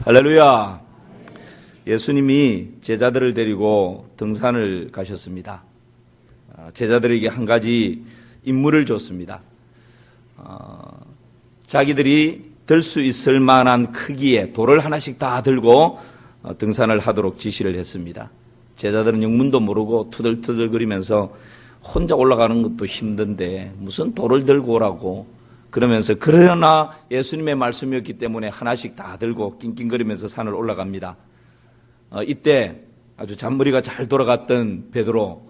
할렐루야. 예수님이 제자들을 데리고 등산을 가셨습니다. 제자들에게 한 가지 임무를 줬습니다. 자기들이 들 수 있을 만한 크기의 돌을 하나씩 다 들고 등산을 하도록 지시를 했습니다. 제자들은 영문도 모르고 투덜투덜거리면서 혼자 올라가는 것도 힘든데 무슨 돌을 들고 오라고 그러면서, 그러나 예수님의 말씀이었기 때문에 하나씩 다 들고 낑낑거리면서 산을 올라갑니다. 이때 아주 잔머리가 잘 돌아갔던 베드로,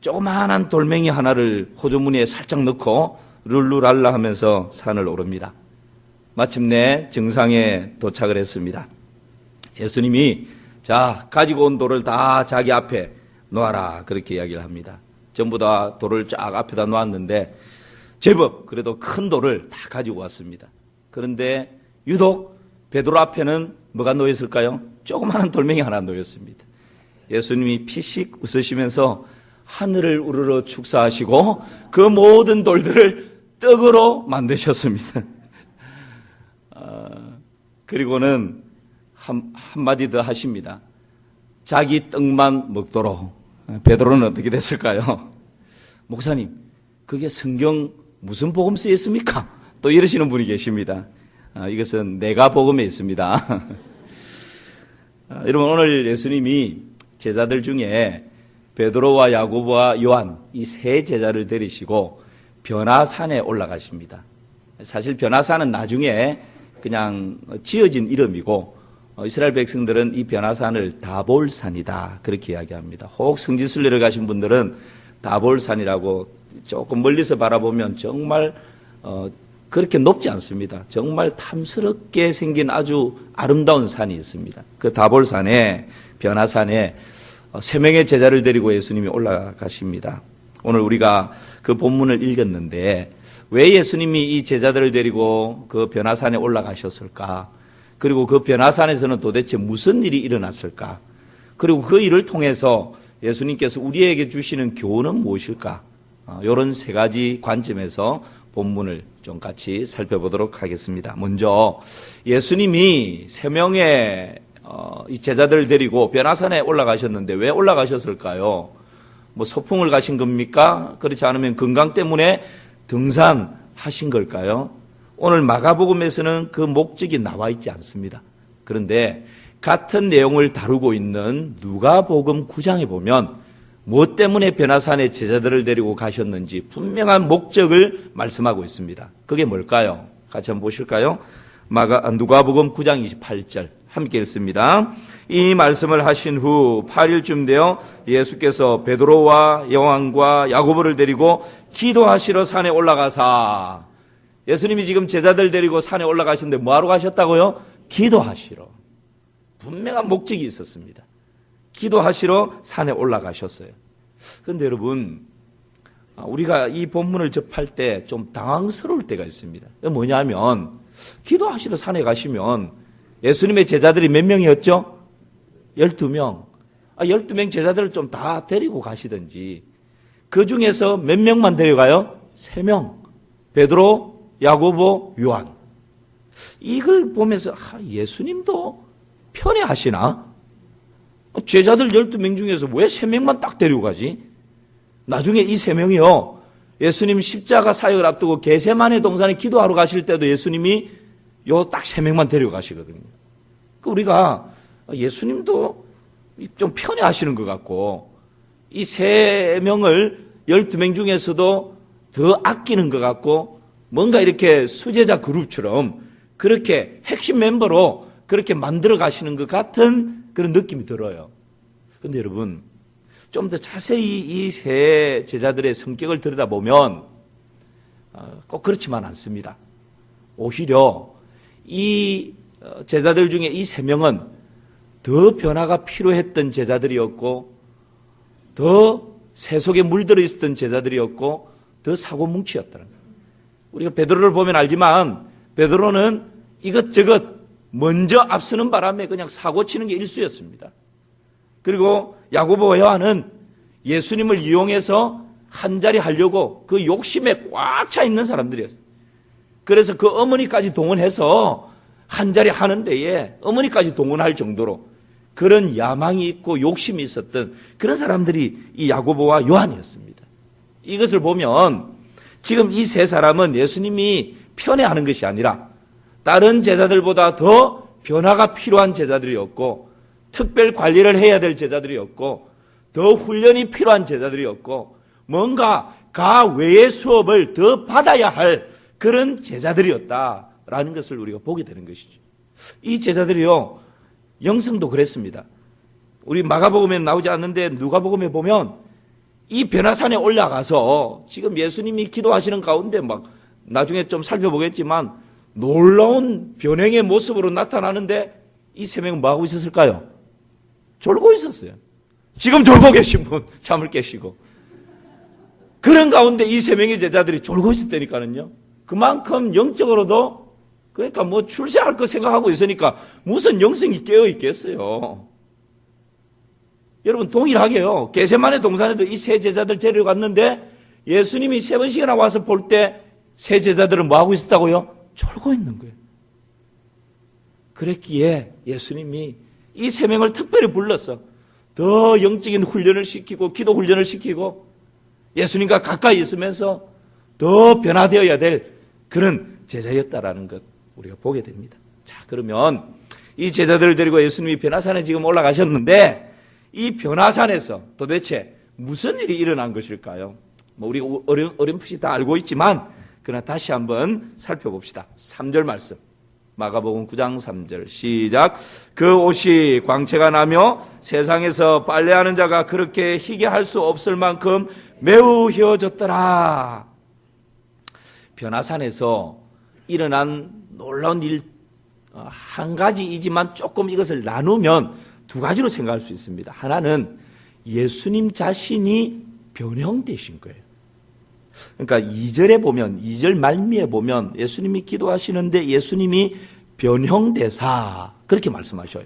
조그마한 돌멩이 하나를 호주머니에 살짝 넣고 룰루랄라 하면서 산을 오릅니다. 마침내 정상에 도착을 했습니다. 예수님이 자, 가지고 온 돌을 다 자기 앞에 놓아라, 그렇게 이야기를 합니다. 전부 다 돌을 쫙 앞에다 놓았는데 제법 그래도 큰 돌을 다 가지고 왔습니다. 그런데 유독 베드로 앞에는 뭐가 놓였을까요? 조그마한 돌멩이 하나 놓였습니다. 예수님이 피식 웃으시면서 하늘을 우러러 축사하시고 그 모든 돌들을 떡으로 만드셨습니다. 그리고는 한마디 더 하십니다. 자기 떡만 먹도록. 베드로는 어떻게 됐을까요? 목사님, 그게 성경 무슨 복음 쓰여 있습니까? 또 이러시는 분이 계십니다. 이것은 내가 복음에 있습니다. 여러분, 오늘 예수님이 제자들 중에 베드로와 야고보와 요한 이 세 제자를 데리시고 변화산에 올라가십니다. 사실 변화산은 나중에 그냥 지어진 이름이고 이스라엘 백성들은 이 변화산을 다볼산이다, 그렇게 이야기합니다. 혹 성지순례를 가신 분들은 다볼산이라고 조금 멀리서 바라보면 정말 그렇게 높지 않습니다. 정말 탐스럽게 생긴 아주 아름다운 산이 있습니다. 그 다볼산에, 변화산에 세 명의 제자를 데리고 예수님이 올라가십니다. 오늘 우리가 그 본문을 읽었는데 왜 예수님이 이 제자들을 데리고 그 변화산에 올라가셨을까? 그리고 그 변화산에서는 도대체 무슨 일이 일어났을까? 그리고 그 일을 통해서 예수님께서 우리에게 주시는 교훈은 무엇일까? 이런 세 가지 관점에서 본문을 좀 같이 살펴보도록 하겠습니다. 먼저 예수님이 세 명의 이 제자들을 데리고 변화산에 올라가셨는데 왜 올라가셨을까요? 뭐 소풍을 가신 겁니까? 그렇지 않으면 건강 때문에 등산하신 걸까요? 오늘 마가복음에서는 그 목적이 나와 있지 않습니다. 그런데 같은 내용을 다루고 있는 누가복음 9장에 보면 무엇 때문에 변화산에 제자들을 데리고 가셨는지 분명한 목적을 말씀하고 있습니다. 그게 뭘까요? 같이 한번 보실까요? 누가복음 9장 28절 함께 읽습니다. 이 말씀을 하신 후 8일쯤 되어 예수께서 베드로와 요한과 야고보를 데리고 기도하시러 산에 올라가사. 예수님이 지금 제자들 데리고 산에 올라가시는데 뭐하러 가셨다고요? 기도하시러. 분명한 목적이 있었습니다. 기도하시러 산에 올라가셨어요. 그런데 여러분, 우리가 이 본문을 접할 때 좀 당황스러울 때가 있습니다. 뭐냐면 기도하시러 산에 가시면 예수님의 제자들이 몇 명이었죠? 12명. 12명 제자들을 좀 다 데리고 가시든지, 그 중에서 몇 명만 데려가요? 3명. 베드로, 야고보, 요한. 이걸 보면서 예수님도 편애하시나? 제자들 12명 중에서 왜 3명만 딱 데리고 가지? 나중에 이 3명이요, 예수님 십자가 사역을 앞두고 겟세마네 동산에 기도하러 가실 때도 예수님이 요 딱 3명만 데려가시거든요. 우리가 예수님도 좀 편애하시는 것 같고, 이 3명을 12명 중에서도 더 아끼는 것 같고, 뭔가 이렇게 수제자 그룹처럼 그렇게 핵심 멤버로 그렇게 만들어 가시는 것 같은 그런 느낌이 들어요. 그런데 여러분, 좀 더 자세히 이 세 제자들의 성격을 들여다보면 꼭 그렇지만 않습니다. 오히려 이 제자들 중에 이 3명은 더 변화가 필요했던 제자들이었고, 더 세속에 물들어 있었던 제자들이었고, 더 사고뭉치였다는 거예요. 우리가 베드로를 보면 알지만 베드로는 이것저것 먼저 앞서는 바람에 그냥 사고치는 게 일수였습니다. 그리고 야고보와 요한은 예수님을 이용해서 한자리 하려고 그 욕심에 꽉 차 있는 사람들이었어요. 그래서 그 어머니까지 동원해서 한 자리 하는 데에 어머니까지 동원할 정도로 그런 야망이 있고 욕심이 있었던 그런 사람들이 이 야고보와 요한이었습니다. 이것을 보면 지금 이 세 사람은 예수님이 편애하는 것이 아니라 다른 제자들보다 더 변화가 필요한 제자들이었고 특별 관리를 해야 될 제자들이었고 더 훈련이 필요한 제자들이었고 뭔가 가 외의 수업을 더 받아야 할 그런 제자들이었다라는 것을 우리가 보게 되는 것이죠. 이 제자들이요, 영성도 그랬습니다. 우리 마가복음에 나오지 않는데 누가복음에 보면 이 변화산에 올라가서 지금 예수님이 기도하시는 가운데 막 나중에 좀 살펴보겠지만 놀라운 변행의 모습으로 나타나는데 이 세 명은 뭐하고 있었을까요? 졸고 있었어요. 지금 졸고 계신 분 잠을 깨시고 그런 가운데 이 세 명의 제자들이 졸고 있었다니까는요. 그만큼 영적으로도 그러니까 뭐 출세할 거 생각하고 있으니까 무슨 영성이 깨어 있겠어요. 여러분 동일하게요. 겟세마네 동산에도 이 세 제자들 데려갔는데 예수님이 3번씩이나 와서 볼 때 세 제자들은 뭐하고 있었다고요? 졸고 있는 거예요. 그랬기에 예수님이 이 세 명을 특별히 불러서 더 영적인 훈련을 시키고 기도 훈련을 시키고 예수님과 가까이 있으면서 더 변화되어야 될 그런 제자였다라는 것 우리가 보게 됩니다. 자, 그러면 이 제자들을 데리고 예수님이 변화산에 지금 올라가셨는데 이 변화산에서 도대체 무슨 일이 일어난 것일까요? 뭐 우리가 어렴풋이 다 알고 있지만 그러나 다시 한번 살펴봅시다. 3절 말씀. 마가복음 9장 3절 시작. 그 옷이 광채가 나며 세상에서 빨래하는 자가 그렇게 희게 할 수 없을 만큼 매우 휘어졌더라. 변화산에서 일어난 놀라운 일 한 가지이지만 조금 이것을 나누면 두 가지로 생각할 수 있습니다. 하나는 예수님 자신이 변형되신 거예요. 그러니까 2절에 보면 2절 말미에 보면 예수님이 기도하시는데 예수님이 변형되사 그렇게 말씀하셔요.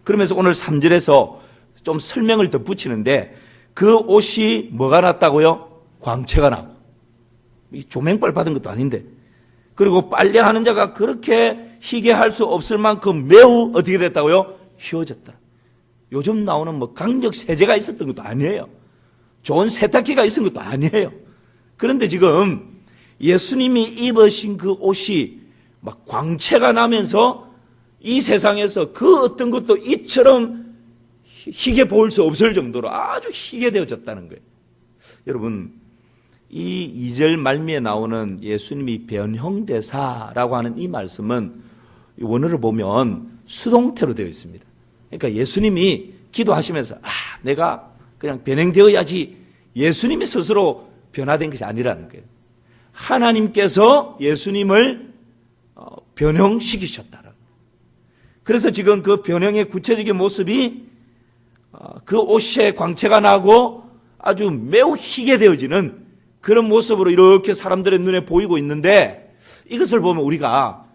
그러면서 오늘 3절에서 좀 설명을 더 붙이는데 그 옷이 뭐가 났다고요? 광채가 나고 조명빨 받은 것도 아닌데 그리고 빨래하는 자가 그렇게 희게 할 수 없을 만큼 매우 어떻게 됐다고요? 휘어졌다. 요즘 나오는 뭐 강력 세제가 있었던 것도 아니에요. 좋은 세탁기가 있은 것도 아니에요. 그런데 지금 예수님이 입으신 그 옷이 막 광채가 나면서 이 세상에서 그 어떤 것도 이처럼 희게 보일 수 없을 정도로 아주 희게 되어졌다는 거예요. 여러분, 이 2절 말미에 나오는 예수님이 변형되사라고 하는 이 말씀은 원어를 보면 수동태로 되어 있습니다. 그러니까 예수님이 기도하시면서 내가 그냥 변형되어야지 예수님이 스스로 변화된 것이 아니라는 거예요. 하나님께서 예수님을 변형시키셨다. 그래서 지금 그 변형의 구체적인 모습이 그 옷에 광채가 나고 아주 매우 희게 되어지는 그런 모습으로 이렇게 사람들의 눈에 보이고 있는데 이것을 보면 우리가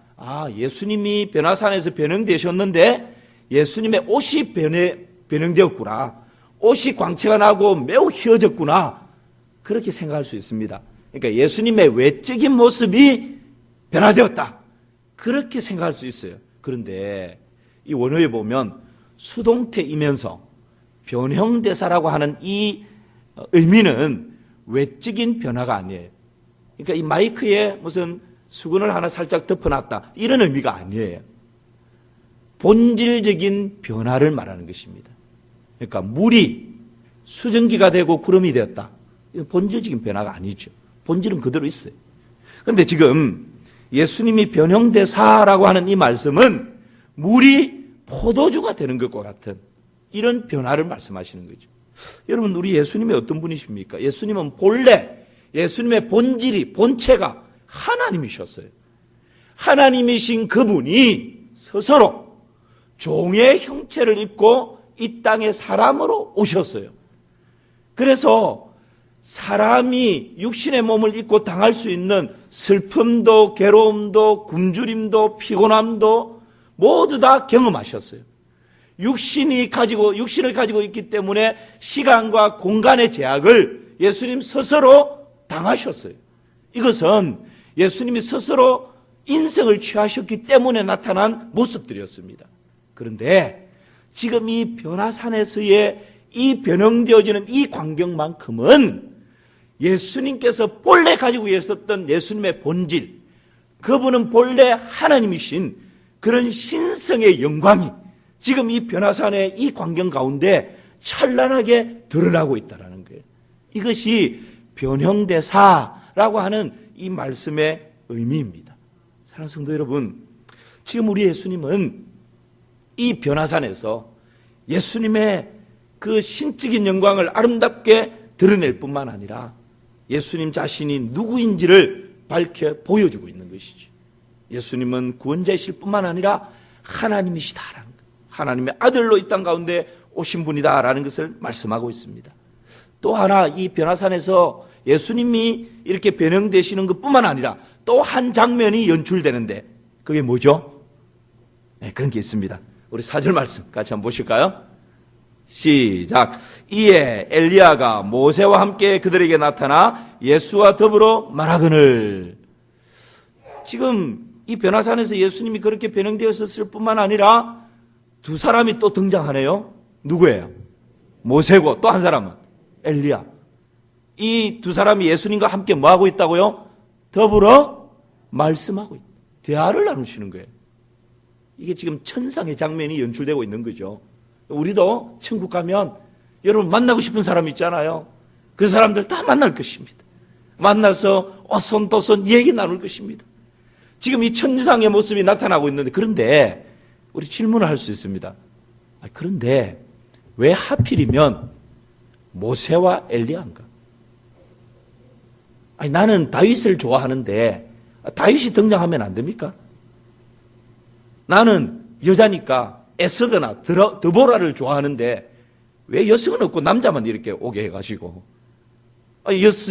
예수님이 변화산에서 변형되셨는데 예수님의 옷이 변형되었구나. 옷이 광채가 나고 매우 휘어졌구나. 그렇게 생각할 수 있습니다. 그러니까 예수님의 외적인 모습이 변화되었다. 그렇게 생각할 수 있어요. 그런데 이 원어에 보면 수동태이면서 변형대사라고 하는 이 의미는 외적인 변화가 아니에요. 그러니까 이 마이크에 무슨 수건을 하나 살짝 덮어놨다. 이런 의미가 아니에요. 본질적인 변화를 말하는 것입니다. 그러니까 물이 수증기가 되고 구름이 되었다. 이건 본질적인 변화가 아니죠. 본질은 그대로 있어요. 그런데 지금 예수님이 변형대사라고 하는 이 말씀은 물이 포도주가 되는 것과 같은 이런 변화를 말씀하시는 거죠. 여러분, 우리 예수님이 어떤 분이십니까? 예수님은 본래 예수님의 본질이 본체가 하나님이셨어요. 하나님이신 그분이 스스로 종의 형체를 입고 이 땅에 사람으로 오셨어요. 그래서 사람이 육신의 몸을 입고 당할 수 있는 슬픔도 괴로움도 굶주림도 피곤함도 모두 다 경험하셨어요. 육신을 가지고 있기 때문에 시간과 공간의 제약을 예수님 스스로 당하셨어요. 이것은 예수님이 스스로 인성을 취하셨기 때문에 나타난 모습들이었습니다. 그런데 지금 이 변화산에서의 이 변형되어지는 이 광경만큼은 예수님께서 본래 가지고 계셨던 예수님의 본질, 그분은 본래 하나님이신 그런 신성의 영광이 지금 이 변화산의 이 광경 가운데 찬란하게 드러나고 있다는 거예요. 이것이 변형대사라고 하는 이 말씀의 의미입니다. 사랑하는 성도 여러분, 지금 우리 예수님은 이 변화산에서 예수님의 그 신적인 영광을 아름답게 드러낼 뿐만 아니라 예수님 자신이 누구인지를 밝혀 보여주고 있는 것이죠. 예수님은 구원자이실 뿐만 아니라 하나님이시다라는 것, 하나님의 아들로 이 땅 가운데 오신 분이다라는 것을 말씀하고 있습니다. 또 하나 이 변화산에서 예수님이 이렇게 변형되시는 것뿐만 아니라 또 한 장면이 연출되는데 그게 뭐죠? 네, 그런 게 있습니다. 우리 4절 말씀 같이 한번 보실까요? 시작. 이에 엘리야가 모세와 함께 그들에게 나타나 예수와 더불어 말하거늘. 지금 이 변화산에서 예수님이 그렇게 변형되었을 뿐만 아니라 두 사람이 또 등장하네요. 누구예요? 모세고 또 한 사람은 엘리야. 이 두 사람이 예수님과 함께 뭐하고 있다고요? 더불어 말씀하고 있다. 대화를 나누시는 거예요. 이게 지금 천상의 장면이 연출되고 있는 거죠. 우리도 천국 가면 여러분 만나고 싶은 사람 있잖아요. 그 사람들 다 만날 것입니다. 만나서 오손도손 얘기 나눌 것입니다. 지금 이 천상의 모습이 나타나고 있는데, 그런데 우리 질문을 할 수 있습니다. 그런데 왜 하필이면 모세와 엘리야인가? 나는 다윗을 좋아하는데 다윗이 등장하면 안 됩니까? 나는 여자니까 에스더나 드보라를 좋아하는데 왜 여성은 없고 남자만 이렇게 오게 해가지고,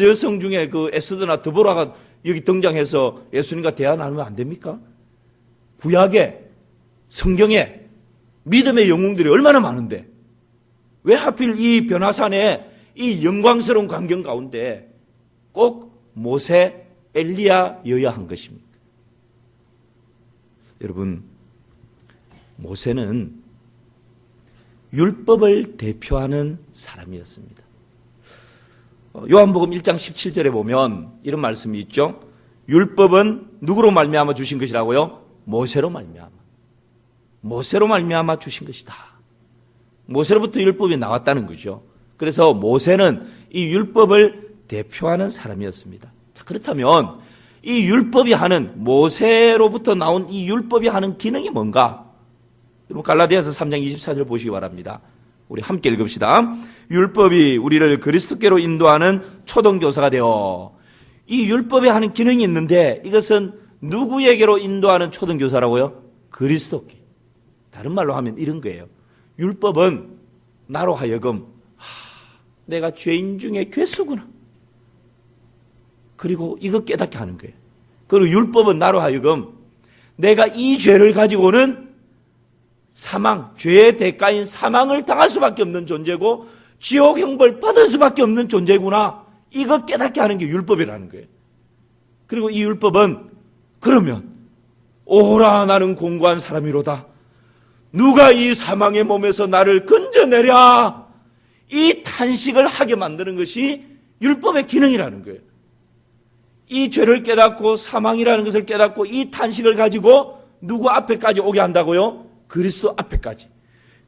여성 중에 그 에스더나 드보라가 여기 등장해서 예수님과 대화 나누면 안 됩니까? 구약에, 성경에 믿음의 영웅들이 얼마나 많은데 왜 하필 이 변화산에 이 영광스러운 광경 가운데 꼭 모세, 엘리야여야 한 것입니까? 여러분, 모세는 율법을 대표하는 사람이었습니다. 요한복음 1장 17절에 보면 이런 말씀이 있죠. 율법은 누구로 말미암아 주신 것이라고요? 모세로 말미암아. 모세로 말미암아 주신 것이다. 모세로부터 율법이 나왔다는 거죠. 그래서 모세는 이 율법을 대표하는 사람이었습니다. 자, 그렇다면 이 율법이 하는, 모세로부터 나온 이 율법이 하는 기능이 뭔가? 갈라디아서 3장 24절 보시기 바랍니다. 우리 함께 읽읍시다. 율법이 우리를 그리스도께로 인도하는 초등교사가 되어. 이 율법이 하는 기능이 있는데 이것은 누구에게로 인도하는 초등교사라고요? 그리스도께. 다른 말로 하면 이런 거예요. 율법은 나로 하여금 내가 죄인 중에 괴수구나. 그리고 이거 깨닫게 하는 거예요. 그리고 율법은 나로 하여금 내가 이 죄를 가지고는 사망, 죄의 대가인 사망을 당할 수밖에 없는 존재고 지옥 형벌 받을 수밖에 없는 존재구나. 이거 깨닫게 하는 게 율법이라는 거예요. 그리고 이 율법은 그러면 오라 나는 공고한 사람이로다. 누가 이 사망의 몸에서 나를 건져내랴. 이 탄식을 하게 만드는 것이 율법의 기능이라는 거예요. 이 죄를 깨닫고 사망이라는 것을 깨닫고 이 탄식을 가지고 누구 앞에까지 오게 한다고요? 그리스도 앞에까지.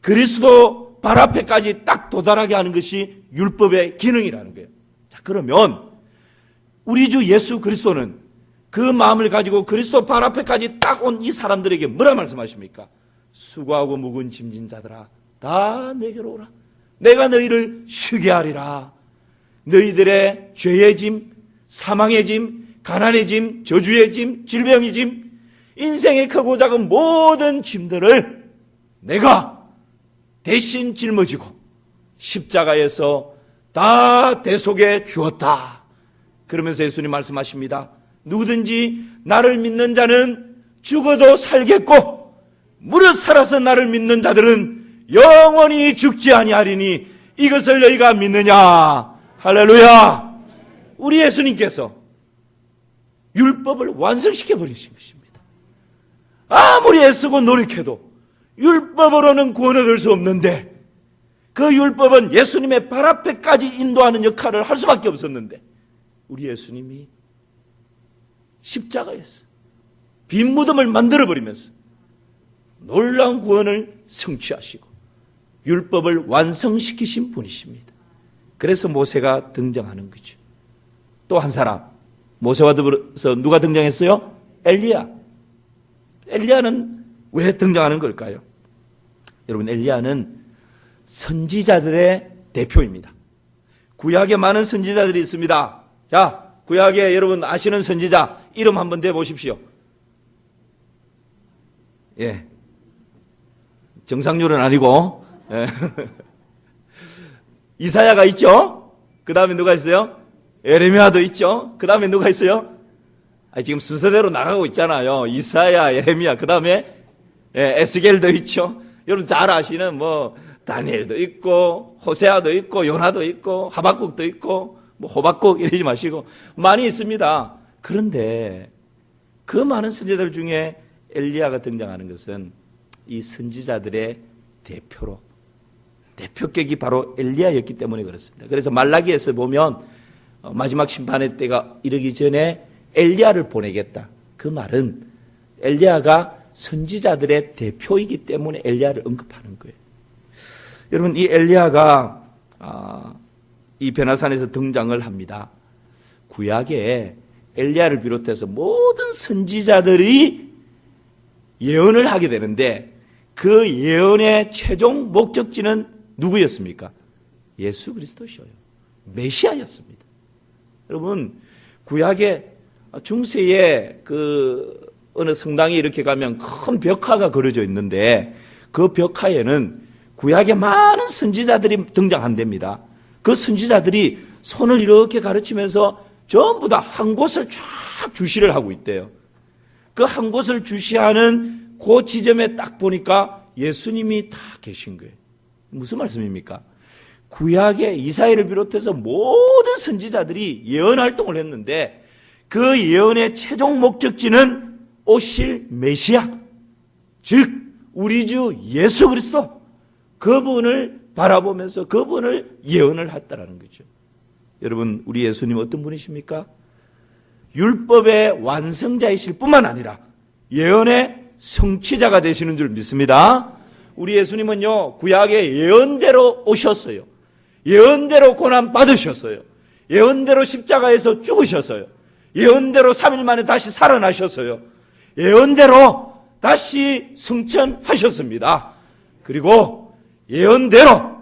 그리스도 발 앞에까지 딱 도달하게 하는 것이 율법의 기능이라는 거예요. 자, 그러면 우리 주 예수 그리스도는 그 마음을 가지고 그리스도 발 앞에까지 딱 온 이 사람들에게 뭐라 말씀하십니까? 수고하고 무거운 짐진 자들아 다 내게로 오라. 내가 너희를 쉬게 하리라. 너희들의 죄의 짐, 사망의 짐, 가난의 짐, 저주의 짐, 질병의 짐, 인생의 크고 작은 모든 짐들을 내가 대신 짊어지고 십자가에서 다 대속해 주었다. 그러면서 예수님 말씀하십니다. 누구든지 나를 믿는 자는 죽어도 살겠고 무릇 살아서 나를 믿는 자들은 영원히 죽지 아니하리니 이것을 너희가 믿느냐. 할렐루야. 우리 예수님께서 율법을 완성시켜 버리신 것입니다. 아무리 애쓰고 노력해도 율법으로는 구원 얻을 수 없는데, 그 율법은 예수님의 발 앞에까지 인도하는 역할을 할 수밖에 없었는데, 우리 예수님이 십자가에서 빈 무덤을 만들어버리면서 놀라운 구원을 성취하시고 율법을 완성시키신 분이십니다. 그래서 모세가 등장하는 거죠. 또 한 사람, 모세와 더불어서 누가 등장했어요? 엘리야. 엘리야는 왜 등장하는 걸까요? 여러분, 엘리야는 선지자들의 대표입니다. 구약에 많은 선지자들이 있습니다. 자, 구약에 여러분 아시는 선지자 이름 한번 대보십시오. 예. 정상률은 아니고, 예. 이사야가 있죠? 그 다음에 누가 있어요? 예레미야도 있죠? 그 다음에 누가 있어요? 지금 순서대로 나가고 있잖아요. 이사야, 예레미야, 그 다음에 에스겔도 있죠? 여러분 잘 아시는 다니엘도 있고, 호세아도 있고, 요나도 있고, 하박국도 있고, 호박국 이러지 마시고 많이 있습니다. 그런데 그 많은 선지자들 중에 엘리야가 등장하는 것은 이 선지자들의 대표격이 바로 엘리야였기 때문에 그렇습니다. 그래서 말라기에서 보면 마지막 심판의 때가 이르기 전에 엘리야를 보내겠다. 그 말은 엘리야가 선지자들의 대표이기 때문에 엘리야를 언급하는 거예요. 여러분, 이 엘리야가 이 변화산에서 등장을 합니다. 구약에 엘리야를 비롯해서 모든 선지자들이 예언을 하게 되는데 그 예언의 최종 목적지는 누구였습니까? 예수 그리스도셔요. 메시아였습니다. 여러분, 구약에 중세에 어느 성당에 이렇게 가면 큰 벽화가 그려져 있는데 그 벽화에는 구약의 많은 선지자들이 등장한답니다. 그 선지자들이 손을 이렇게 가르치면서 전부 다 한 곳을 쫙 주시를 하고 있대요. 그 한 곳을 주시하는 그 지점에 딱 보니까 예수님이 다 계신 거예요. 무슨 말씀입니까? 구약의 이사야를 비롯해서 모든 선지자들이 예언 활동을 했는데 그 예언의 최종 목적지는 오실 메시아, 즉 우리 주 예수 그리스도, 그분을 바라보면서 그분을 예언을 했다라는 거죠. 여러분, 우리 예수님 어떤 분이십니까? 율법의 완성자이실 뿐만 아니라 예언의 성취자가 되시는 줄 믿습니다. 우리 예수님은요, 구약의 예언대로 오셨어요. 예언대로 고난 받으셨어요. 예언대로 십자가에서 죽으셨어요. 예언대로 3일 만에 다시 살아나셨어요. 예언대로 다시 승천하셨습니다. 그리고 예언대로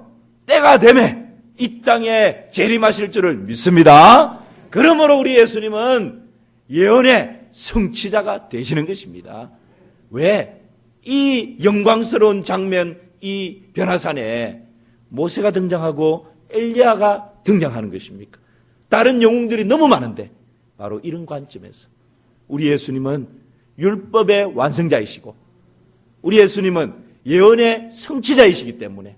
때가 되매 이 땅에 재림하실 줄을 믿습니다. 그러므로 우리 예수님은 예언의 성취자가 되시는 것입니다. 왜? 이 영광스러운 장면, 이 변화산에 모세가 등장하고 엘리야가 등장하는 것입니까? 다른 영웅들이 너무 많은데 바로 이런 관점에서 우리 예수님은 율법의 완성자이시고 우리 예수님은 예언의 성취자이시기 때문에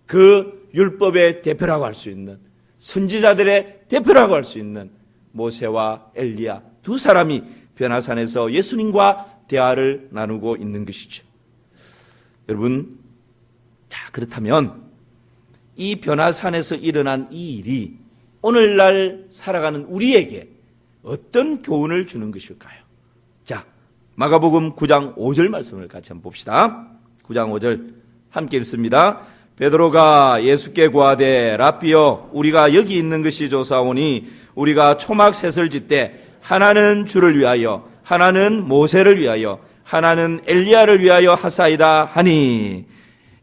그 율법의 대표라고 할 수 있는, 선지자들의 대표라고 할 수 있는 모세와 엘리야 두 사람이 변화산에서 예수님과 대화를 나누고 있는 것이죠. 여러분, 자, 그렇다면 이 변화산에서 일어난 이 일이 오늘날 살아가는 우리에게 어떤 교훈을 주는 것일까요? 자, 마가복음 9장 5절 말씀을 같이 한번 봅시다. 9장 5절 함께 읽습니다. 베드로가 예수께 구하되 랍비여, 우리가 여기 있는 것이 좋사오니 우리가 초막 셋을 짓되 하나는 주를 위하여, 하나는 모세를 위하여, 하나는 엘리야를 위하여 하사이다 하니.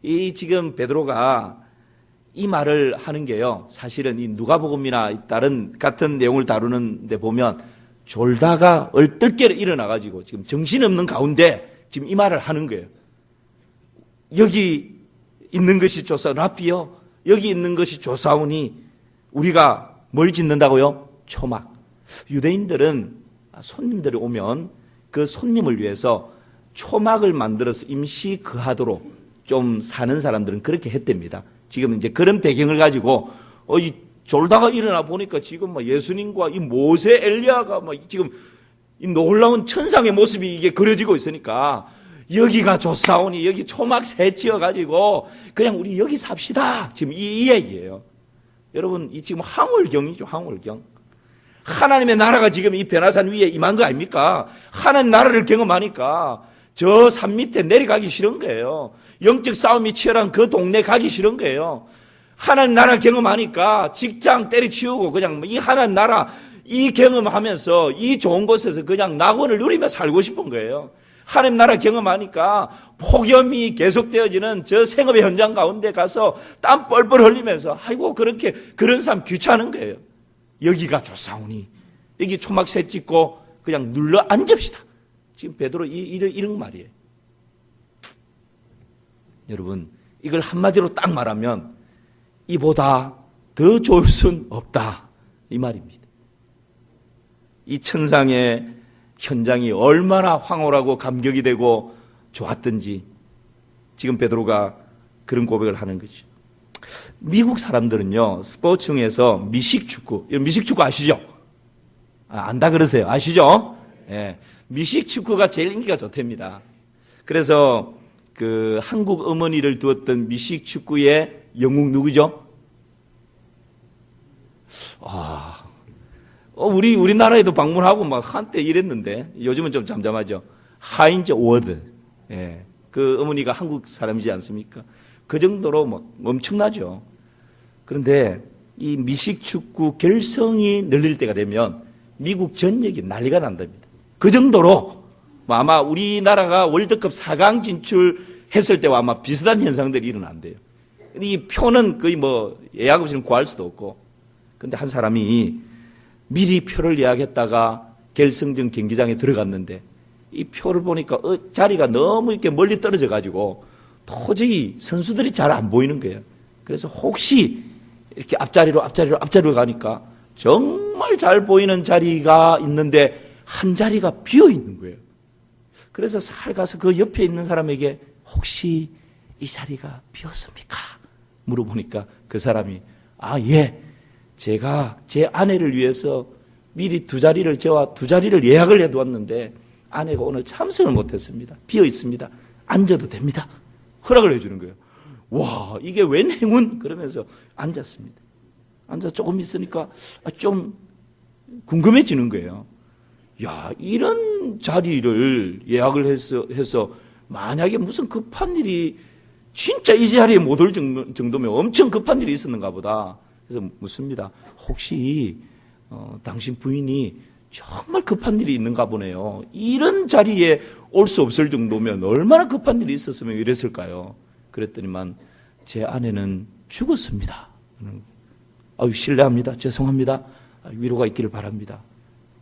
이 지금 베드로가 이 말을 하는 게요, 사실은 이 누가복음이나 다른 같은 내용을 다루는 데 보면 졸다가 얼떨결에 일어나가지고 지금 정신없는 가운데 지금 이 말을 하는 거예요. 여기 있는 것이 랍비여, 여기 있는 것이 좋사오니 우리가 뭘 짓는다고요? 초막. 유대인들은 손님들이 오면 그 손님을 위해서 초막을 만들어서 임시 거하도록 좀 사는 사람들은 그렇게 했답니다. 지금 이제 그런 배경을 가지고 이 졸다가 일어나 보니까 지금 예수님과 이 모세 엘리야가 지금 이 놀라운 천상의 모습이 이게 그려지고 있으니까 여기가 좋사오니 여기 초막 새 지어가지고 그냥 우리 여기 삽시다. 지금 이 얘기예요. 여러분, 이 지금 황홀경이죠, 황홀경. 하나님의 나라가 지금 이 변화산 위에 임한 거 아닙니까? 하나님 나라를 경험하니까 저 산 밑에 내려가기 싫은 거예요. 영적 싸움이 치열한 그 동네 가기 싫은 거예요. 하나님 나라 경험하니까 직장 때려치우고 그냥 이 하나님 나라 이 경험하면서 이 좋은 곳에서 그냥 낙원을 누리며 살고 싶은 거예요. 하나님 나라 경험하니까 폭염이 계속되어지는 저 생업의 현장 가운데 가서 땀 뻘뻘 흘리면서 아이고 그렇게 그런 삶 귀찮은 거예요. 여기가 좋사오니 여기 초막새 찍고 그냥 눌러 앉읍시다. 지금 베드로 이런 말이에요. 여러분, 이걸 한마디로 딱 말하면 이보다 더 좋을 순 없다, 이 말입니다. 이 천상의 현장이 얼마나 황홀하고 감격이 되고 좋았던지 지금 베드로가 그런 고백을 하는 거죠. 미국 사람들은요, 스포츠 중에서 미식축구, 미식축구 아시죠? 안다 그러세요. 아시죠? 예. 미식축구가 제일 인기가 좋답니다. 그래서 그 한국 어머니를 두었던 미식축구의 영웅 누구죠? 우리나라에도 방문하고 막 한때 이랬는데 요즘은 좀 잠잠하죠. 하인즈 워드. 예. 그 어머니가 한국 사람이지 않습니까? 그 정도로 막 엄청나죠. 그런데 이 미식축구 결성이 늘릴 때가 되면 미국 전역이 난리가 난답니다. 그 정도로 아마 우리나라가 월드컵 4강 진출했을 때와 아마 비슷한 현상들이 일어난대요. 이 표는 거의 예약 없이는 구할 수도 없고. 근데 한 사람이 미리 표를 예약했다가 결승전 경기장에 들어갔는데 이 표를 보니까 자리가 너무 이렇게 멀리 떨어져 가지고 도저히 선수들이 잘 안 보이는 거예요. 그래서 혹시 이렇게 앞자리로 가니까 정말 잘 보이는 자리가 있는데 한 자리가 비어 있는 거예요. 그래서 살 가서 그 옆에 있는 사람에게 혹시 이 자리가 비었습니까? 물어보니까 그 사람이 예. 제가 제 아내를 위해서 미리 두 자리를 예약을 해두었는데 아내가 오늘 참석을 못했습니다. 비어 있습니다. 앉아도 됩니다. 허락을 해주는 거예요. 와, 이게 웬 행운? 그러면서 앉았습니다. 앉아서 조금 있으니까 좀 궁금해지는 거예요. 야, 이런 자리를 예약을 해서 만약에 무슨 급한 일이 진짜 이 자리에 못 올 정도면 엄청 급한 일이 있었는가 보다. 그래서 묻습니다. 혹시 당신 부인이 정말 급한 일이 있는가 보네요. 이런 자리에 올 수 없을 정도면 얼마나 급한 일이 있었으면 이랬을까요? 그랬더니만 제 아내는 죽었습니다. 실례합니다. 죄송합니다. 위로가 있기를 바랍니다.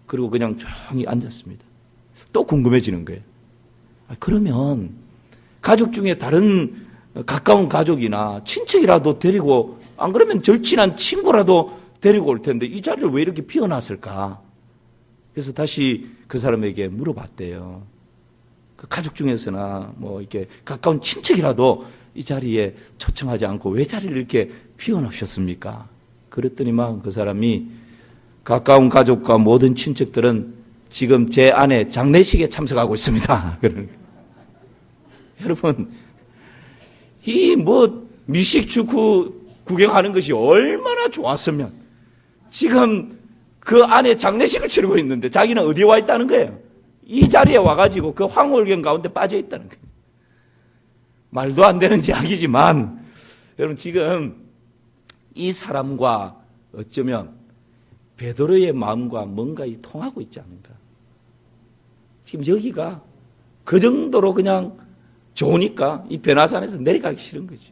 그리고 그냥 조용히 앉았습니다. 또 궁금해지는 거예요. 그러면 가족 중에 다른 가까운 가족이나 친척이라도 데리고, 안 그러면 절친한 친구라도 데리고 올 텐데 이 자리를 왜 이렇게 비워놨을까? 그래서 다시 그 사람에게 물어봤대요. 그 가족 중에서나 이렇게 가까운 친척이라도 이 자리에 초청하지 않고 왜 자리를 이렇게 비워놓으셨습니까? 그랬더니만 그 사람이 가까운 가족과 모든 친척들은 지금 제 아내 장례식에 참석하고 있습니다. 여러분, 이 미식축구 구경하는 것이 얼마나 좋았으면 지금 그 아내 장례식을 치르고 있는데 자기는 어디에 와 있다는 거예요? 이 자리에 와가지고 그 황홀경 가운데 빠져 있다는 거예요. 말도 안 되는 이야기지만 여러분, 지금 이 사람과 어쩌면 베드로의 마음과 뭔가 통하고 있지 않은가. 지금 여기가 그 정도로 그냥 좋으니까 이 변화산에서 내려가기 싫은 거죠.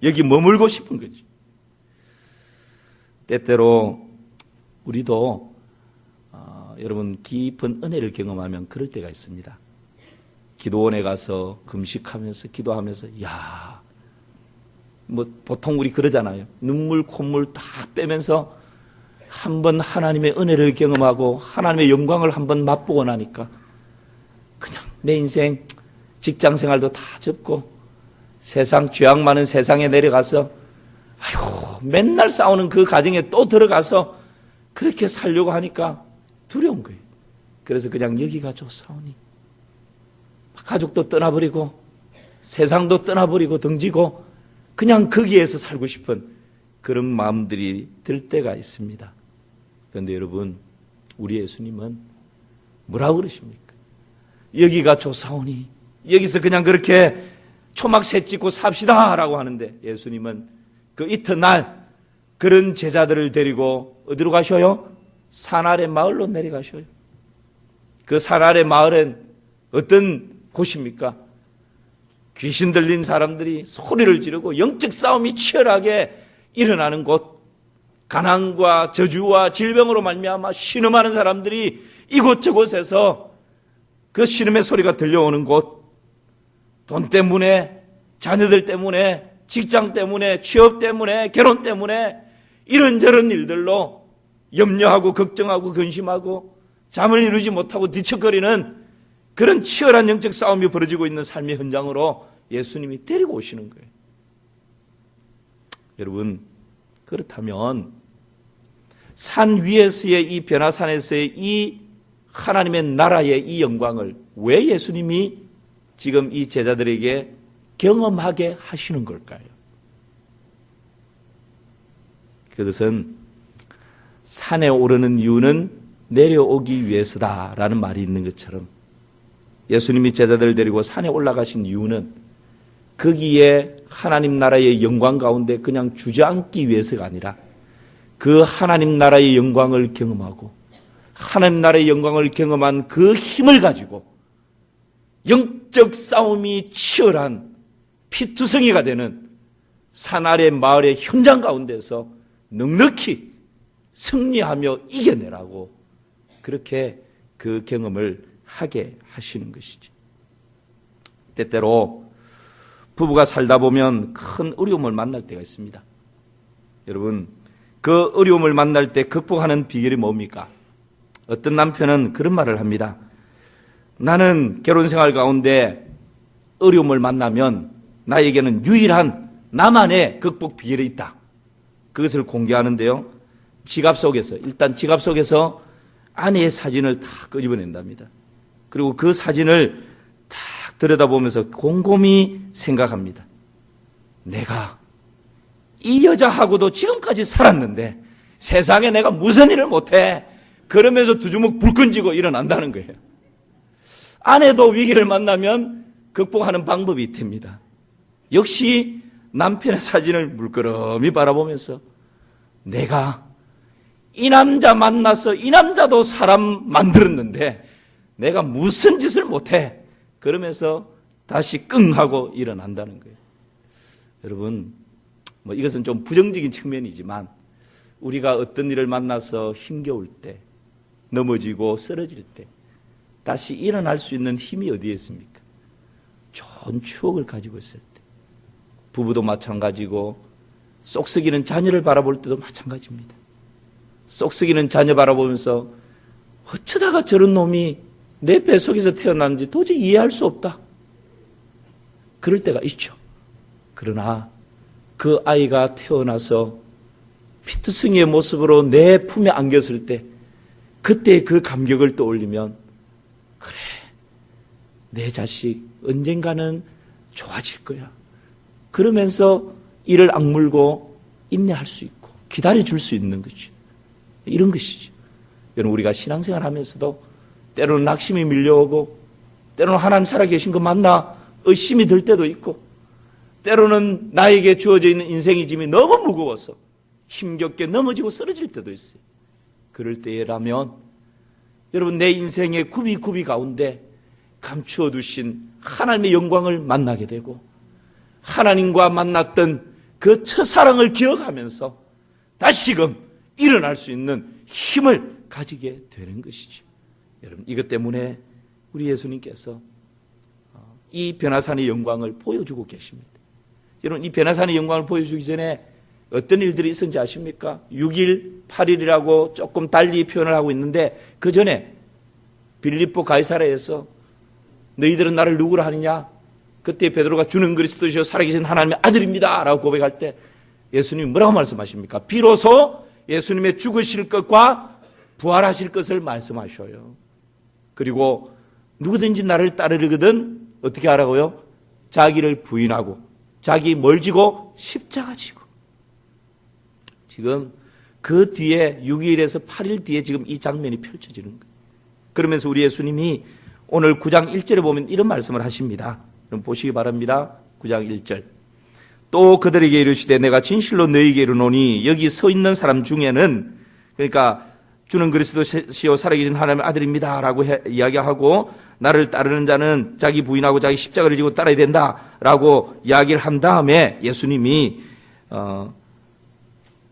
여기 머물고 싶은 거죠. 때때로 우리도 여러분 깊은 은혜를 경험하면 그럴 때가 있습니다. 기도원에 가서 금식하면서 기도하면서 보통 우리 그러잖아요. 눈물 콧물 다 빼면서 한번 하나님의 은혜를 경험하고 하나님의 영광을 한번 맛보고 나니까 그냥 내 인생 직장 생활도 다 접고 세상 죄악 많은 세상에 내려가서 맨날 싸우는 그 가정에 또 들어가서 그렇게 살려고 하니까 두려운 거예요. 그래서 그냥 여기가 좋사오니 가족도 떠나버리고 세상도 떠나버리고 등지고 그냥 거기에서 살고 싶은 그런 마음들이 들 때가 있습니다. 그런데 여러분, 우리 예수님은 뭐라고 그러십니까? 여기가 좋사오니 여기서 그냥 그렇게 초막새 찍고 삽시다 라고 하는데, 예수님은 그 이튿날 그런 제자들을 데리고 어디로 가셔요? 산 아래 마을로 내려가셔요. 그 산 아래 마을은 어떤 곳입니까? 귀신 들린 사람들이 소리를 지르고 영적 싸움이 치열하게 일어나는 곳, 가난과 저주와 질병으로 말미암아 신음하는 사람들이 이곳저곳에서 그 신음의 소리가 들려오는 곳, 돈 때문에, 자녀들 때문에, 직장 때문에, 취업 때문에, 결혼 때문에 이런저런 일들로 염려하고 걱정하고 근심하고 잠을 이루지 못하고 뒤척거리는 그런 치열한 영적 싸움이 벌어지고 있는 삶의 현장으로 예수님이 데리고 오시는 거예요. 여러분, 그렇다면 산 위에서의 이 변화산에서의 이 하나님의 나라의 이 영광을 왜 예수님이 지금 이 제자들에게 경험하게 하시는 걸까요? 그것은 산에 오르는 이유는 내려오기 위해서다라는 말이 있는 것처럼, 예수님이 제자들을 데리고 산에 올라가신 이유는 거기에 하나님 나라의 영광 가운데 그냥 주저앉기 위해서가 아니라 그 하나님 나라의 영광을 경험하고 하나님 나라의 영광을 경험한 그 힘을 가지고 영적 싸움이 치열한 피투성이가 되는 산 아래 마을의 현장 가운데서 넉넉히 승리하며 이겨내라고 그렇게 그 경험을 하게 하시는 것이죠. 때때로 부부가 살다 보면 큰 어려움을 만날 때가 있습니다. 여러분, 그 어려움을 만날 때 극복하는 비결이 뭡니까? 어떤 남편은 그런 말을 합니다. 나는 결혼생활 가운데 어려움을 만나면 나에게는 유일한 나만의 극복 비결이 있다. 그것을 공개하는데요. 지갑 속에서, 일단 지갑 속에서 아내의 사진을 다 끄집어낸답니다. 그리고 그 사진을 딱 들여다보면서 곰곰이 생각합니다. 내가 이 여자하고도 지금까지 살았는데 세상에 내가 무슨 일을 못해. 그러면서 두 주먹 불끈 쥐고 일어난다는 거예요. 아내도 위기를 만나면 극복하는 방법이 있답니다. 역시 남편의 사진을 물끄러미 바라보면서 내가 이 남자 만나서 이 남자도 사람 만들었는데 내가 무슨 짓을 못해. 그러면서 다시 끙 하고 일어난다는 거예요. 여러분, 이것은 좀 부정적인 측면이지만 우리가 어떤 일을 만나서 힘겨울 때, 넘어지고 쓰러질 때 다시 일어날 수 있는 힘이 어디에 있습니까? 좋은 추억을 가지고 있을 때. 부부도 마찬가지고 쏙 썩이는 자녀를 바라볼 때도 마찬가지입니다. 쏙 썩이는 자녀 바라보면서 어쩌다가 저런 놈이 내 뱃속에서 태어났는지 도저히 이해할 수 없다. 그럴 때가 있죠. 그러나 그 아이가 태어나서 피투성이의 모습으로 내 품에 안겼을 때 그때 그 감격을 떠올리면 그래, 내 자식 언젠가는 좋아질 거야. 그러면서 이를 악물고 인내할 수 있고 기다려줄 수 있는 거죠. 이런 것이죠. 여러분, 우리가 신앙생활 하면서도 때로는 낙심이 밀려오고 때로는 하나님 살아계신 거 맞나 의심이 들 때도 있고 때로는 나에게 주어져 있는 인생의 짐이 너무 무거워서 힘겹게 넘어지고 쓰러질 때도 있어요. 그럴 때라면 여러분, 내 인생의 굽이 가운데 감추어 두신 하나님의 영광을 만나게 되고 하나님과 만났던 그 첫사랑을 기억하면서 다시금 일어날 수 있는 힘을 가지게 되는 것이죠. 여러분, 이것 때문에 우리 예수님께서 이 변화산의 영광을 보여주고 계십니다. 여러분, 이 변화산의 영광을 보여주기 전에 어떤 일들이 있었는지 아십니까? 6일, 8일이라고 조금 달리 표현을 하고 있는데 그 전에 빌립보 가이사랴에서 너희들은 나를 누구라 하느냐? 그때 베드로가 주는 그리스도시요 살아계신 하나님의 아들입니다 라고 고백할 때 예수님이 뭐라고 말씀하십니까? 비로소 예수님의 죽으실 것과 부활하실 것을 말씀하셔요. 그리고 누구든지 나를 따르거든 어떻게 하라고요? 자기를 부인하고 자기 뭘 지고? 십자가 지고. 지금 그 뒤에 6일에서 8일 뒤에 지금 이 장면이 펼쳐지는 거예요. 그러면서 우리 예수님이 오늘 9장 1절에 보면 이런 말씀을 하십니다. 그럼 보시기 바랍니다. 9장 1절. 또 그들에게 이르시되 내가 진실로 너희에게 이르노니 여기 서 있는 사람 중에는, 그러니까 주는 그리스도시요 살아계신 하나님의 아들입니다 라고 이야기하고 나를 따르는 자는 자기 부인하고 자기 십자가를 지고 따라야 된다라고 이야기를 한 다음에 예수님이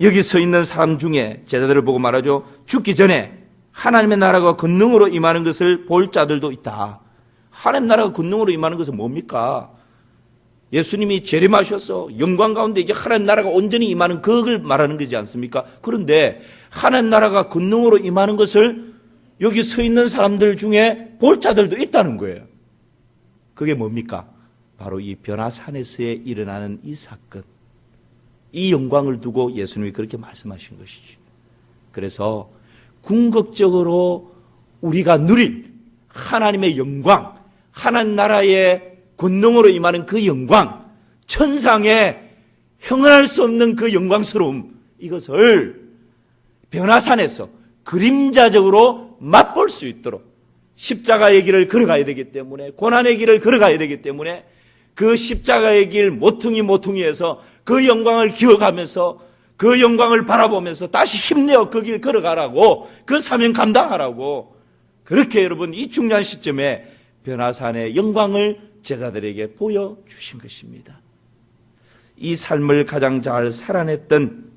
여기 서 있는 사람 중에 제자들을 보고 말하죠. 죽기 전에 하나님의 나라가 권능으로 임하는 것을 볼 자들도 있다. 하나님 나라가 권능으로 임하는 것은 뭡니까? 예수님이 재림하셔서 영광 가운데 이제 하나님 나라가 온전히 임하는 그걸 말하는 거지 않습니까? 그런데 하나님 나라가 권능으로 임하는 것을 여기 서 있는 사람들 중에 볼 자들도 있다는 거예요. 그게 뭡니까? 바로 이 변화산에서 일어나는 이 사건, 이 영광을 두고 예수님이 그렇게 말씀하신 것이죠. 그래서 궁극적으로 우리가 누릴 하나님의 영광, 하나님 나라의 권능으로 임하는 그 영광, 천상에 형언할 수 없는 그 영광스러움, 이것을 변화산에서 그림자적으로 맛볼 수 있도록 십자가의 길을 걸어가야 되기 때문에, 고난의 길을 걸어가야 되기 때문에 그 십자가의 길 모퉁이에서 그 영광을 기억하면서 그 영광을 바라보면서 다시 힘내어 그 길 걸어가라고, 그 사명 감당하라고, 그렇게 여러분 이 중요한 시점에 변화산의 영광을 제자들에게 보여주신 것입니다. 이 삶을 가장 잘 살아냈던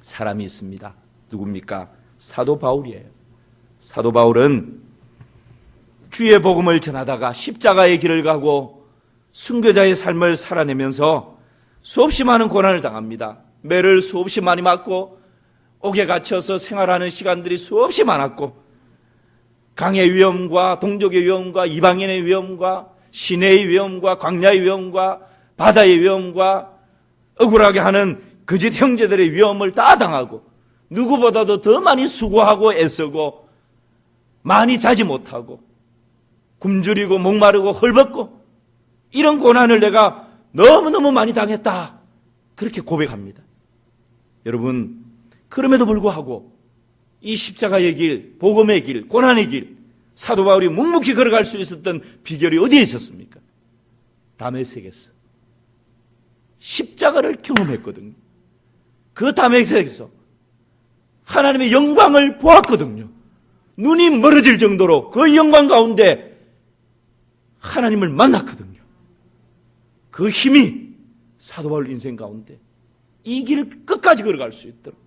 사람이 있습니다. 누굽니까? 사도 바울이에요. 사도 바울은 주의 복음을 전하다가 십자가의 길을 가고 순교자의 삶을 살아내면서 수없이 많은 고난을 당합니다. 매를 수없이 많이 맞고 옥에 갇혀서 생활하는 시간들이 수없이 많았고, 강의 위험과 동족의 위험과 이방인의 위험과 시내의 위험과 광야의 위험과 바다의 위험과 억울하게 하는 거짓 형제들의 위험을 다 당하고, 누구보다도 더 많이 수고하고 애쓰고 많이 자지 못하고 굶주리고 목마르고 헐벗고 이런 고난을 내가 너무너무 많이 당했다, 그렇게 고백합니다. 여러분, 그럼에도 불구하고 이 십자가의 길, 복음의 길, 고난의 길, 사도 바울이 묵묵히 걸어갈 수 있었던 비결이 어디에 있었습니까? 다메섹에서 십자가를 경험했거든요. 그 다메섹에서 하나님의 영광을 보았거든요. 눈이 멀어질 정도로 그 영광 가운데 하나님을 만났거든요. 그 힘이 사도 바울 인생 가운데 이 길을 끝까지 걸어갈 수 있도록.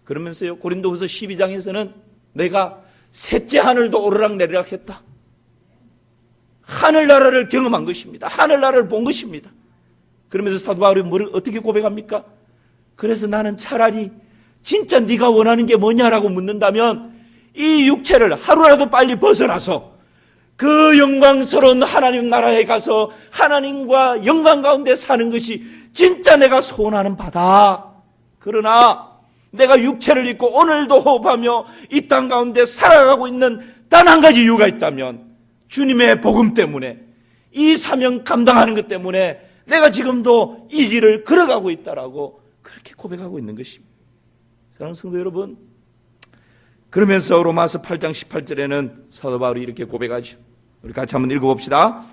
그러면서요, 고린도후서 12장에서는 내가 셋째 하늘도 오르락 내리락 했다. 하늘나라를 경험한 것입니다. 하늘나라를 본 것입니다. 그러면서 사도 바울이 뭘 어떻게 고백합니까? 그래서 나는 차라리 진짜 네가 원하는 게 뭐냐라고 묻는다면 이 육체를 하루라도 빨리 벗어나서 그 영광스러운 하나님 나라에 가서 하나님과 영광 가운데 사는 것이 진짜 내가 소원하는 바다. 그러나 내가 육체를 입고 오늘도 호흡하며 이 땅 가운데 살아가고 있는 단 한 가지 이유가 있다면 주님의 복음 때문에, 이 사명 감당하는 것 때문에 내가 지금도 이 길을 걸어가고 있다라고 그렇게 고백하고 있는 것입니다. 사랑하는 성도 여러분, 그러면서 로마서 8장 18절에는 사도 바울이 이렇게 고백하죠. 우리 같이 한번 읽어봅시다.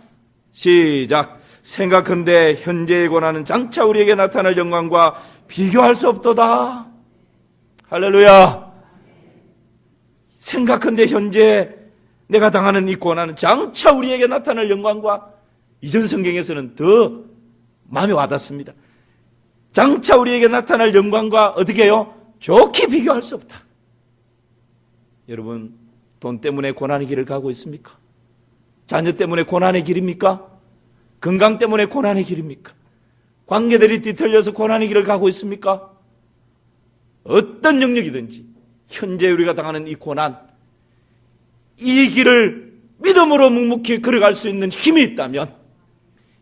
시작. 생각컨대 현재의 고난은 장차 우리에게 나타날 영광과 비교할 수 없도다. 할렐루야. 생각컨대 현재 내가 당하는 이 고난은 장차 우리에게 나타날 영광과, 이전 성경에서는 더 마음에 와닿습니다. 장차 우리에게 나타날 영광과 어떻게 해요? 좋게 비교할 수 없다. 여러분, 돈 때문에 고난의 길을 가고 있습니까? 자녀 때문에 고난의 길입니까? 건강 때문에 고난의 길입니까? 관계들이 뒤틀려서 고난의 길을 가고 있습니까? 어떤 영역이든지 현재 우리가 당하는 이 고난, 이 길을 믿음으로 묵묵히 걸어갈 수 있는 힘이 있다면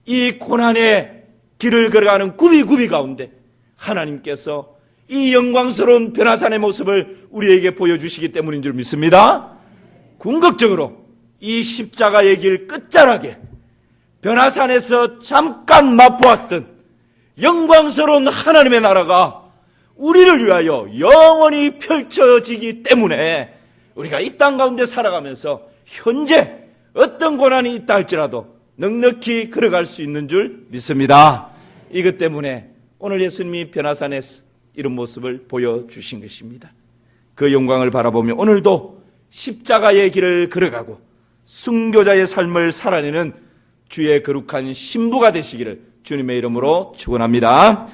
이 고난의 길을 걸어가는 구비 가운데 하나님께서 이 영광스러운 변화산의 모습을 우리에게 보여주시기 때문인 줄 믿습니다. 궁극적으로 이 십자가의 길 끝자락에 변화산에서 잠깐 맛보았던 영광스러운 하나님의 나라가 우리를 위하여 영원히 펼쳐지기 때문에 우리가 이 땅 가운데 살아가면서 현재 어떤 고난이 있다 할지라도 넉넉히 걸어갈 수 있는 줄 믿습니다. 이것 때문에 오늘 예수님이 변화산에서 이런 모습을 보여주신 것입니다. 그 영광을 바라보며 오늘도 십자가의 길을 걸어가고 순교자의 삶을 살아내는 주의 거룩한 신부가 되시기를 주님의 이름으로 축원합니다.